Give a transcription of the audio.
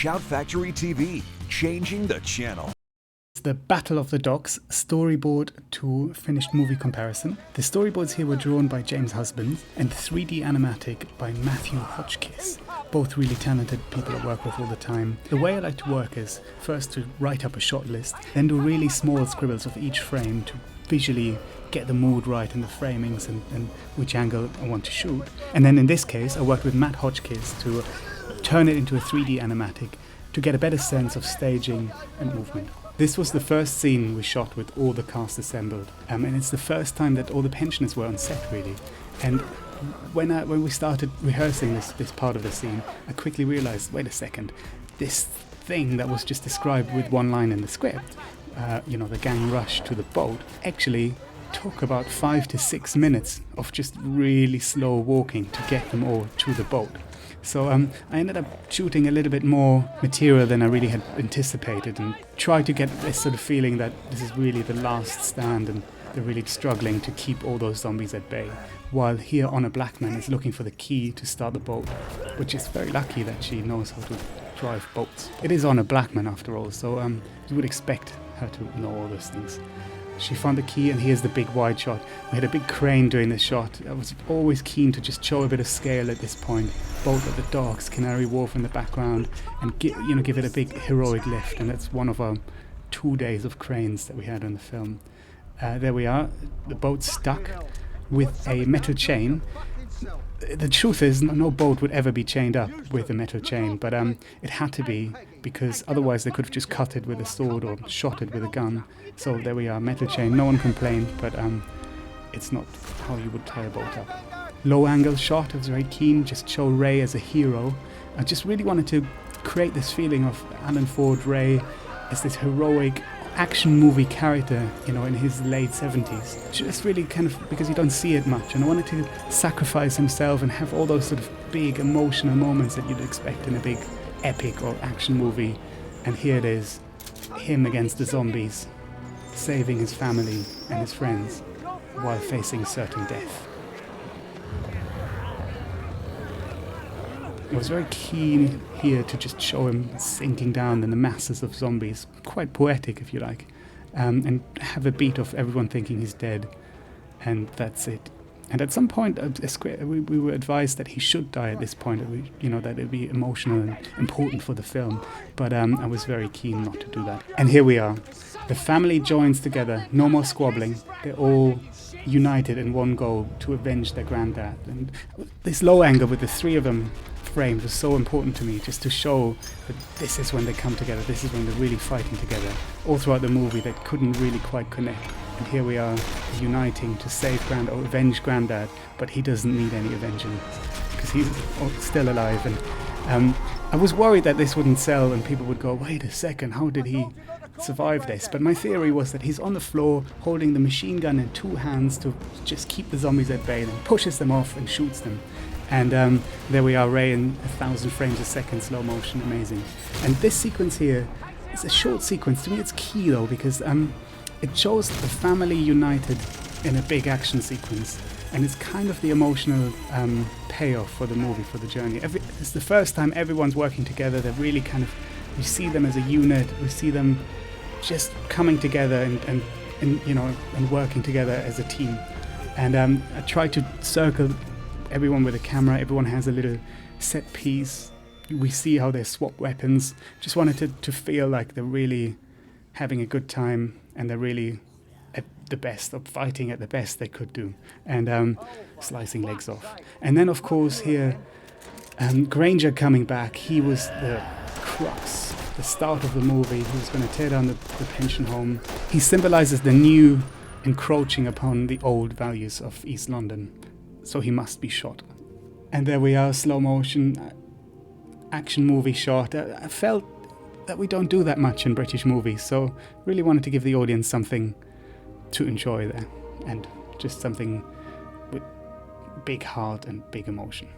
Shout Factory TV, changing the channel. The Battle of the Dogs storyboard to finished movie comparison. The storyboards here were drawn by James Husbands and 3D animatic by Matthias Hoene. Both really talented people I work with all the time. The way I like to work is first to write up a shot list, then do really small scribbles of each frame to visually get the mood right and the framings and which angle I want to shoot. And then in this case I worked with Matt Hoene to turn it into a 3D animatic to get a better sense of staging and movement. This was the first scene we shot with all the cast assembled, and it's the first time that all the pensioners were on set, really. And when we started rehearsing this part of the scene, I quickly realized, wait a second, this thing that was just described with one line in the script, the gang rush to the boat, actually took about 5 to 6 minutes of just really slow walking to get them all to the boat. So I ended up shooting a little bit more material than I really had anticipated and tried to get this sort of feeling that this is really the last stand and they're really struggling to keep all those zombies at bay. While here Honor Blackman is looking for the key to start the boat, which is very lucky that she knows how to drive boats. It is Honor Blackman after all, so you would expect her to know all those things. She found the key, and here's the big wide shot. We had a big crane doing this shot. I was always keen to just show a bit of scale at this point. Boat of the Dogs, Canary Wharf in the background, and give it a big heroic lift. And that's one of our 2 days of cranes that we had in the film. There we are. The boat's stuck with a metal chain. The truth is, no boat would ever be chained up with a metal chain, but it had to be, because otherwise they could have just cut it with a sword or shot it with a gun. So there we are, metal chain. No one complained, but it's not how you would tie a boat up. Low angle shot, I was very keen, just show Ray as a hero. I just really wanted to create this feeling of Alan Ford Ray as this heroic action movie character, in his late 70s. Just really kind of, because you don't see it much, and I wanted to sacrifice himself and have all those sort of big emotional moments that you'd expect in a big epic or action movie. And here it is, him against the zombies, saving his family and his friends while facing certain death. I was very keen here to just show him sinking down in the masses of zombies, quite poetic if you like, and have a beat of everyone thinking he's dead, and that's it. And at some point we were advised that he should die at this point, that it would be emotional and important for the film, but I was very keen not to do that. And here we are. The family joins together, no more squabbling, they're all united in one goal to avenge their granddad. And this low angle with the three of them framed was so important to me, just to show that this is when they come together, this is when they're really fighting together. All throughout the movie they couldn't really quite connect, and here we are uniting to save or avenge granddad, but he doesn't need any avenging because he's still alive. And I was worried that this wouldn't sell and people would go, wait a second, how did he survive this? But my theory was that he's on the floor holding the machine gun in 2 hands to just keep the zombies at bay, then pushes them off and shoots them. And there we are, Ray in 1,000 frames a second, slow motion, amazing. And this sequence here is a short sequence. To me it's key though, because it shows the family united in a big action sequence, and it's kind of the emotional payoff for the movie, for the journey. It's the first time everyone's working together. They're really kind of, we see them as a unit, we see them just coming together and working together as a team. And I tried to circle everyone with a camera. Everyone has a little set piece. We see how they swap weapons. Just wanted to feel like they're really having a good time and they're really at the best, of fighting at the best they could do, and slicing legs off. And then of course here, Granger coming back. He was the crux, the start of the movie. He was going to tear down the pension home. He symbolizes the new encroaching upon the old values of East London. So he must be shot. And there we are, slow motion, action movie shot. I felt that we don't do that much in British movies, so really wanted to give the audience something to enjoy there, and just something with big heart and big emotion.